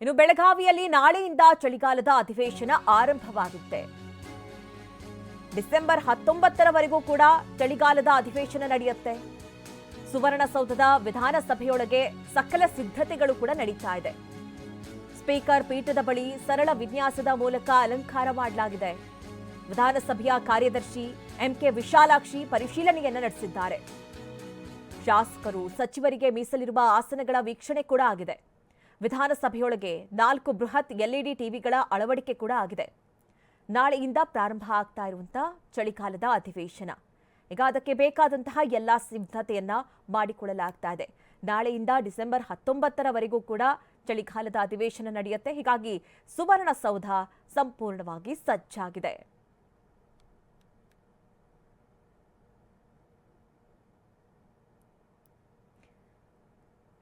ಇನ್ನು ಬೆಳಗಾವಿಯಲ್ಲಿ ನಾಳೆಯಿಂದ ಚಳಿಗಾಲದ ಅಧಿವೇಶನ ಆರಂಭವಾಗುತ್ತೆ. ಡಿಸೆಂಬರ್ 19ರವರೆಗೂ ಕೂಡ ಚಳಿಗಾಲದ ಅಧಿವೇಶನ ನಡೆಯುತ್ತೆ. ಸುವರ್ಣಸೌಧದ ವಿಧಾನಸಭೆಯೊಳಗೆ ಸಕಲ ಸಿದ್ಧತೆಗಳು ಕೂಡ ನಡೀತಾ ಇದೆ. ಸ್ಪೀಕರ್ ಪೀಠದ ಬಳಿ ಸರಳ ವಿನ್ಯಾಸದ ಮೂಲಕ ಅಲಂಕಾರ ಮಾಡಲಾಗಿದೆ. ವಿಧಾನಸಭೆಯ ಕಾರ್ಯದರ್ಶಿ ಎಂಕೆ ವಿಶಾಲಾಕ್ಷಿ ಪರಿಶೀಲನೆಯನ್ನ ನಡೆಸಿದ್ದಾರೆ. ಶಾಸಕರು ಸಚಿವರಿಗೆ ಮೀಸಲಿರುವ ಆಸನಗಳ ವೀಕ್ಷಣೆ ಕೂಡ ಆಗಿದೆ. ವಿಧಾನಸಭೆಯೊಳಗೆ 4 ಬೃಹತ್ ಎಲ್ಇಡಿ ಟಿವಿಗಳ ಅಳವಡಿಕೆ ಕೂಡ ಆಗಿದೆ. ನಾಳೆಯಿಂದ ಪ್ರಾರಂಭ ಆಗ್ತಾ ಇರುವಂತಹ ಚಳಿಗಾಲದ ಅಧಿವೇಶನ, ಈಗ ಅದಕ್ಕೆ ಬೇಕಾದಂತಹ ಎಲ್ಲ ಸಿದ್ಧತೆಯನ್ನ ಮಾಡಿಕೊಳ್ಳಲಾಗ್ತಾ ಇದೆ. ನಾಳೆಯಿಂದ ಡಿಸೆಂಬರ್ 19ರವರೆಗೂ ಕೂಡ ಚಳಿಗಾಲದ ಅಧಿವೇಶನ ನಡೆಯುತ್ತೆ. ಹೀಗಾಗಿ ಸುವರ್ಣಸೌಧ ಸಂಪೂರ್ಣವಾಗಿ ಸಜ್ಜಾಗಿದೆ.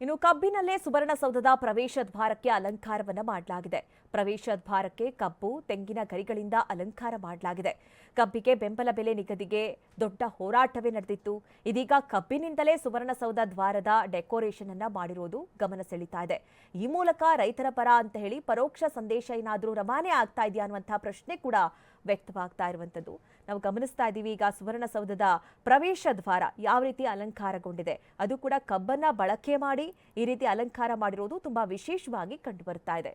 ಇನ್ನು ಕಬ್ಬಿನಲ್ಲೇ ಸುವರ್ಣಸೌಧದ ಪ್ರವೇಶ ದ್ವಾರಕ್ಕೆ ಅಲಂಕಾರವನ್ನ ಮಾಡಲಾಗಿದೆ. ಪ್ರವೇಶ ದ್ವಾರಕ್ಕೆ ಕಬ್ಬು, ತೆಂಗಿನ ಗರಿಗಳಿಂದ ಅಲಂಕಾರ ಮಾಡಲಾಗಿದೆ. ಕಬ್ಬಿಗೆ ಬೆಂಬಲ ಬೆಲೆ ನಿಗದಿಗೆ ದೊಡ್ಡ ಹೋರಾಟವೇ ನಡೆದಿತ್ತು. ಇದೀಗ ಕಬ್ಬಿನಿಂದಲೇ ಸುವರ್ಣಸೌಧ ದ್ವಾರದ ಡೆಕೋರೇಷನ್ ಅನ್ನ ಮಾಡಿರುವುದು ಗಮನ ಸೆಳೀತಾ ಇದೆ. ಈ ಮೂಲಕ ರೈತರ ಪರ ಅಂತ ಹೇಳಿ ಪರೋಕ್ಷ ಸಂದೇಶ ಏನಾದರೂ ರವಾನೆ ಆಗ್ತಾ ಇದೆಯಾ ಅನ್ನುವಂತಹ ಪ್ರಶ್ನೆ ಕೂಡ ವ್ಯಕ್ತವಾಗ್ತಾ ಇರುವಂತದ್ದು ನಾವು ಗಮನಿಸ್ತಾ ಇದ್ದೀವಿ. ಈಗ ಸುವರ್ಣಸೌಧದ ಪ್ರವೇಶ ದ್ವಾರ ಯಾವ ರೀತಿ ಅಲಂಕಾರಗೊಂಡಿದೆ, ಅದು ಕೂಡ ಕಬ್ಬನ್ನ ಬಳಕೆ ಮಾಡಿ ಈ ರೀತಿ ಅಲಂಕಾರ ಮಾಡಿರುವುದು ತುಂಬಾ ವಿಶೇಷವಾಗಿ ಕಂಡು ಬರ್ತಾ ಇದೆ.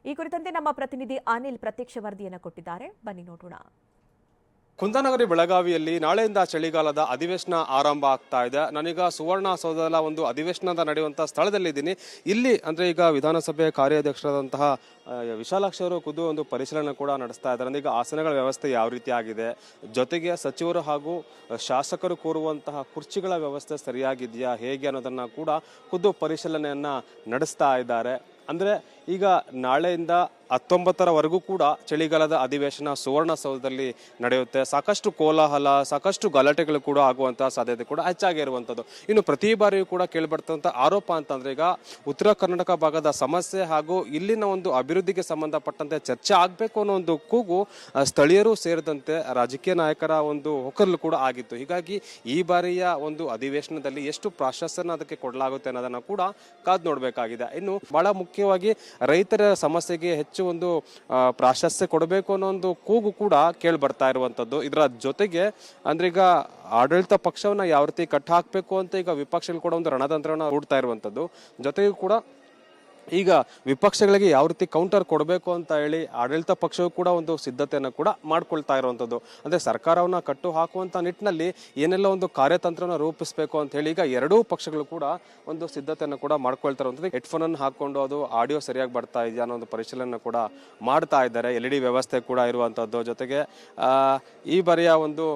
ಈ ಕುರಿತಂತೆ ನಮ್ಮ ಪ್ರತಿನಿಧಿ ಅನಿಲ್ ಪ್ರತ್ಯಕ್ಷ ವರದಿಯನ್ನು ಕೊಟ್ಟಿದ್ದಾರೆ, ಬನ್ನಿ ನೋಡೋಣ. ಕುಂದಾನಗರಿ ಬೆಳಗಾವಿಯಲ್ಲಿ ನಾಳೆಯಿಂದ ಚಳಿಗಾಲದ ಅಧಿವೇಶನ ಆರಂಭ ಆಗ್ತಾ ಇದೆ. ನಾನೀಗ ಸುವರ್ಣಸೌಧದ ಒಂದು ಅಧಿವೇಶನದ ನಡೆಯುವಂತಹ ಸ್ಥಳದಲ್ಲಿದ್ದೀನಿ. ಇಲ್ಲಿ ಅಂದ್ರೆ ಈಗ ವಿಧಾನಸಭೆ ಕಾರ್ಯಾಧ್ಯಕ್ಷರಾದಂತಹ ವಿಶಾಲಾಕ್ಷಿ ಅವರು ಖುದ್ದು ಒಂದು ಪರಿಶೀಲನೆ ಕೂಡ ನಡೆಸ್ತಾ ಇದ್ದಾರೆ. ಈಗ ಆಸನಗಳ ವ್ಯವಸ್ಥೆ ಯಾವ ರೀತಿ ಆಗಿದೆ, ಜೊತೆಗೆ ಸಚಿವರು ಹಾಗೂ ಶಾಸಕರು ಕೂರುವಂತಹ ಕುರ್ಚಿಗಳ ವ್ಯವಸ್ಥೆ ಸರಿಯಾಗಿದೆಯಾ ಹೇಗೆ ಅನ್ನೋದನ್ನ ಕೂಡ ಖುದ್ದು ಪರಿಶೀಲನೆಯನ್ನ ನಡೆಸ್ತಾ ಇದ್ದಾರೆ. ಅಂದ್ರೆ ಈಗ ನಾಳೆಯಿಂದ 19ರವರೆಗೂ ಕೂಡ ಚಳಿಗಾಲದ ಅಧಿವೇಶನ ಸುವರ್ಣಸೌಧದಲ್ಲಿ ನಡೆಯುತ್ತೆ. ಸಾಕಷ್ಟು ಕೋಲಾಹಲ, ಸಾಕಷ್ಟು ಗಲಾಟೆಗಳು ಕೂಡ ಆಗುವಂತಹ ಸಾಧ್ಯತೆ ಕೂಡ ಹೆಚ್ಚಾಗಿರುವಂಥದ್ದು. ಇನ್ನು ಪ್ರತಿ ಬಾರಿಯೂ ಕೂಡ ಕೇಳಿಬರ್ತಂಥ ಆರೋಪ ಅಂತಂದ್ರೆ ಈಗ ಉತ್ತರ ಕರ್ನಾಟಕ ಭಾಗದ ಸಮಸ್ಯೆ ಹಾಗೂ ಇಲ್ಲಿನ ಒಂದು ಅಭಿವೃದ್ಧಿಗೆ ಸಂಬಂಧಪಟ್ಟಂತೆ ಚರ್ಚೆ ಆಗಬೇಕು ಅನ್ನೋ ಒಂದು ಕೂಗು ಸ್ಥಳೀಯರು ಸೇರಿದಂತೆ ರಾಜಕೀಯ ನಾಯಕರ ಒಂದು ಹೊಕರ್ಲು ಕೂಡ ಆಗಿತ್ತು. ಹೀಗಾಗಿ ಈ ಬಾರಿಯ ಒಂದು ಅಧಿವೇಶನದಲ್ಲಿ ಎಷ್ಟು ಪ್ರಾಶಸ್ತ್ಯನ ಅದಕ್ಕೆ ಕೊಡಲಾಗುತ್ತೆ ಅನ್ನೋದನ್ನ ಕೂಡ ಕಾದು ನೋಡಬೇಕಾಗಿದೆ. ಇನ್ನು ಬಹಳ ಮುಖ್ಯವಾಗಿ ರೈತರ ಸಮಸ್ಯೆಗೆ ಹೆಚ್ಚು ಒಂದು ಪ್ರಾಶಸ್ತ್ಯ ಕೊಡಬೇಕು ಅನ್ನೋ ಒಂದು ಕೂಗು ಕೂಡ ಕೇಳಿ ಬರ್ತಾ ಇರುವಂತದ್ದು. ಇದರ ಜೊತೆಗೆ ಅಂದ್ರೆ ಈಗ ಆಡಳಿತ ಪಕ್ಷವನ್ನ ಯಾವ ರೀತಿ ಕಟ್ಟ ಹಾಕಬೇಕು ಅಂತ ಈಗ ವಿಪಕ್ಷಗಳು ಕೂಡ ಒಂದು ರಣತಂತ್ರವನ್ನ ಹೂಡ್ತಾ ಇರುವಂತದ್ದು. ಜೊತೆಗೂ ಕೂಡ ಈಗ ವಿಪಕ್ಷಗಳಿಗೆ ಯಾವ ರೀತಿ ಕೌಂಟರ್ ಕೊಡಬೇಕು ಅಂತ ಹೇಳಿ ಆಡಳಿತ ಪಕ್ಷವು ಕೂಡ ಒಂದು ಸಿದ್ಧತೆಯನ್ನು ಕೂಡ ಮಾಡ್ಕೊಳ್ತಾ ಇರುವಂಥದ್ದು. ಅಂದ್ರೆ ಸರ್ಕಾರವನ್ನ ಕಟ್ಟು ಹಾಕುವಂತ ನಿಟ್ಟಿನಲ್ಲಿ ಏನೆಲ್ಲ ಒಂದು ಕಾರ್ಯತಂತ್ರನ ರೂಪಿಸಬೇಕು ಅಂತ ಹೇಳಿ ಈಗ ಎರಡೂ ಪಕ್ಷಗಳು ಕೂಡ ಒಂದು ಸಿದ್ಧತೆಯನ್ನು ಕೂಡ ಮಾಡ್ಕೊಳ್ತಾ ಇರುವಂಥದ್ದು. ಹೆಡ್ಫೋನ್ ಅನ್ನು ಹಾಕೊಂಡು ಅದು ಆಡಿಯೋ ಸರಿಯಾಗಿ ಬರ್ತಾ ಇದೆಯಾ ಅನ್ನೋ ಒಂದು ಪರಿಶೀಲನೆ ಕೂಡ ಮಾಡ್ತಾ ಇದ್ದಾರೆ. ಎಲ್ಇಡಿ ವ್ಯವಸ್ಥೆ ಕೂಡ ಇರುವಂತದ್ದು. ಜೊತೆಗೆ ಈ ಬಾರಿಯ ಒಂದು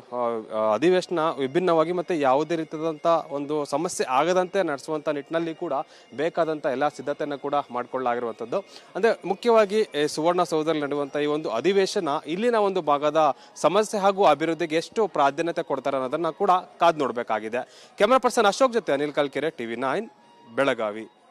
ಅಧಿವೇಶನ ವಿಭಿನ್ನವಾಗಿ ಮತ್ತೆ ಯಾವುದೇ ರೀತಿಯಾದಂತ ಒಂದು ಸಮಸ್ಯೆ ಆಗದಂತೆ ನಡೆಸುವಂತ ನಿಟ್ಟಿನಲ್ಲಿ ಕೂಡ ಬೇಕಾದಂತ ಎಲ್ಲಾ ಸಿದ್ಧತೆಯನ್ನು ಕೂಡ ಮಾಡಿಕೊಳ್ಳಲಾಗಿರುವಂಥದ್ದು. ಅಂದ್ರೆ ಮುಖ್ಯವಾಗಿ ಸುವರ್ಣಸೌಧದಲ್ಲಿ ನಡೆಯುವಂತಹ ಈ ಒಂದು ಅಧಿವೇಶನ ಇಲ್ಲಿನ ಒಂದು ಭಾಗದ ಸಮಸ್ಯೆ ಹಾಗೂ ಅಭಿವೃದ್ಧಿಗೆ ಎಷ್ಟು ಪ್ರಾಧಾನ್ಯತೆ ಕೊಡ್ತಾರೆ ಅನ್ನೋದನ್ನ ಕೂಡ ಕಾದು ನೋಡಬೇಕಾಗಿದೆ. ಕ್ಯಾಮರಾ ಪರ್ಸನ್ ಅಶೋಕ್ ಜೊತೆ ಅನಿಲ್ ಕಲ್ಕೆರೆ, ಟಿವಿ 9 ಬೆಳಗಾವಿ.